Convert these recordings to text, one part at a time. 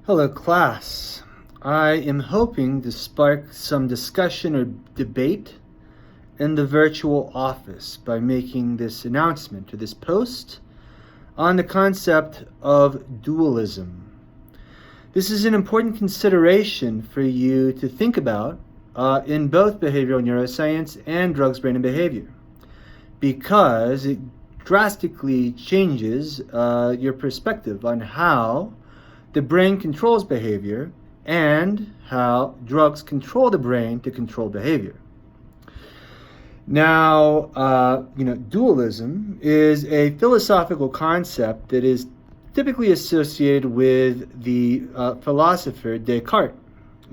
Hello, class. I am hoping to spark some discussion or debate in the virtual office by making this announcement or this post on the concept of dualism. This is an important consideration for you to think about in both behavioral neuroscience and drugs, brain, and behavior, because it drastically changes your perspective on how the brain controls behavior and how drugs control the brain to control behavior. Now, dualism is a philosophical concept that is typically associated with the philosopher Descartes.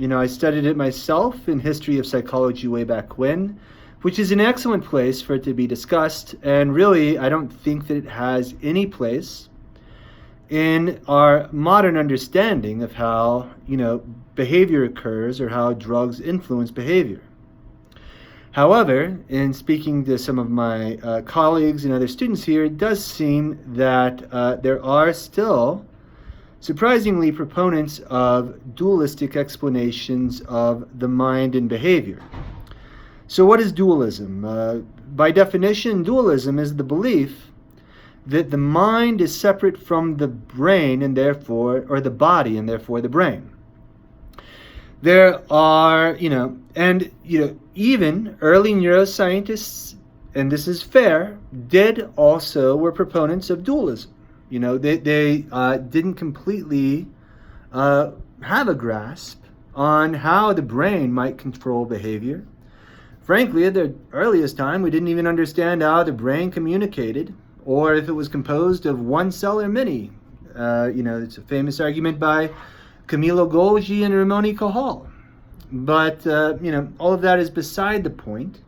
I studied it myself in History of Psychology way back when, which is an excellent place for it to be discussed, and really I don't think that it has any place in our modern understanding of how, behavior occurs or how drugs influence behavior. However, in speaking to some of my colleagues and other students here, it does seem that there are still surprisingly proponents of dualistic explanations of the mind and behavior. So what is dualism? By definition, dualism is the belief that the mind is separate from the brain and therefore, or the body and therefore the brain. There are, even early neuroscientists, and this is fair, were proponents of dualism. They didn't completely have a grasp on how the brain might control behavior. Frankly, at the earliest time, we didn't even understand how the brain communicated, or if it was composed of one cell or many. It's a famous argument by Camillo Golgi and Ramon Cajal. But, all of that is beside the point.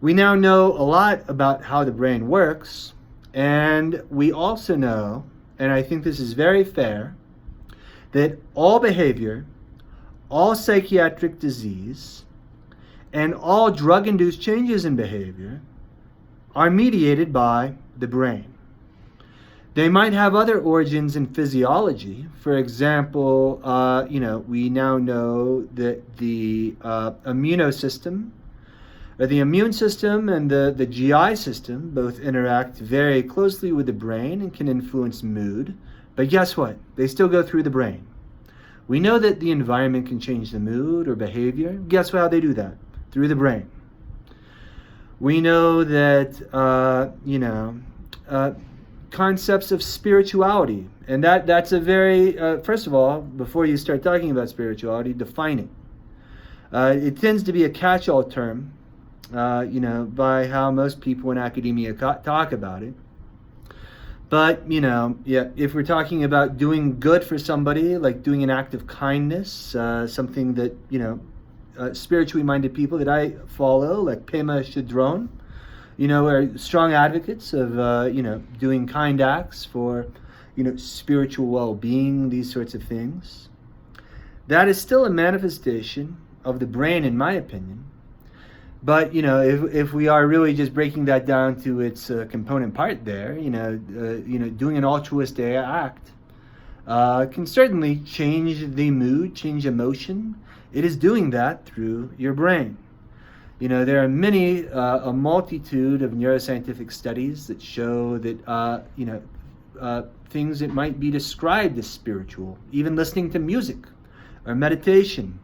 We now know a lot about how the brain works, and we also know, and I think this is very fair, that all behavior, all psychiatric disease, and all drug-induced changes in behavior are mediated by the brain. They might have other origins in physiology. For example, we now know that the immune system and the GI system both interact very closely with the brain and can influence mood. But guess what? They still go through the brain. We know that the environment can change the mood or behavior. Guess how they do that? Through the brain. We know that, concepts of spirituality, and that's a very, first of all, before you start talking about spirituality, define it. It tends to be a catch-all term, by how most people in academia talk about it. But, if we're talking about doing good for somebody, like doing an act of kindness, something that, spiritually minded people that I follow, like Pema Chodron, are strong advocates of, doing kind acts for, spiritual well-being, these sorts of things. That is still a manifestation of the brain, in my opinion. But, if we are really just breaking that down to its component part there, doing an altruistic act can certainly change the mood, change emotion. It is doing that through your brain. There are a multitude of neuroscientific studies that show that, things that might be described as spiritual, even listening to music or meditation,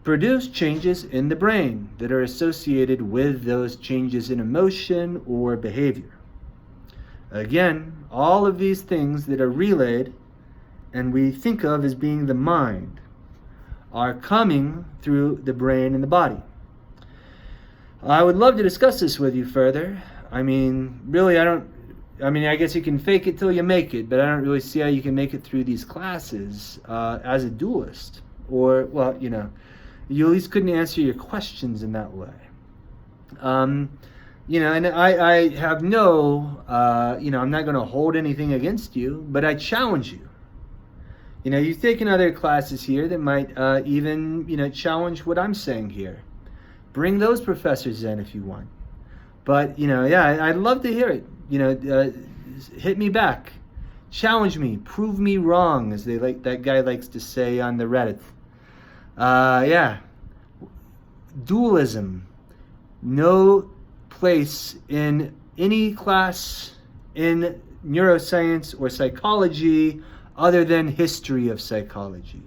produce changes in the brain that are associated with those changes in emotion or behavior. Again, all of these things that are relayed and we think of as being the mind are coming through the brain and the body. I would love to discuss this with you further. I guess you can fake it till you make it, but I don't really see how you can make it through these classes as a dualist. Or, you at least couldn't answer your questions in that way. And I have I'm not going to hold anything against you, but I challenge you. You've taken other classes here that might even, challenge what I'm saying here. Bring those professors in if you want. But, I'd love to hear it. Hit me back. Challenge me, prove me wrong, as that guy likes to say on the Reddit. Yeah. Dualism. No place in any class in neuroscience or psychology other than history of psychology.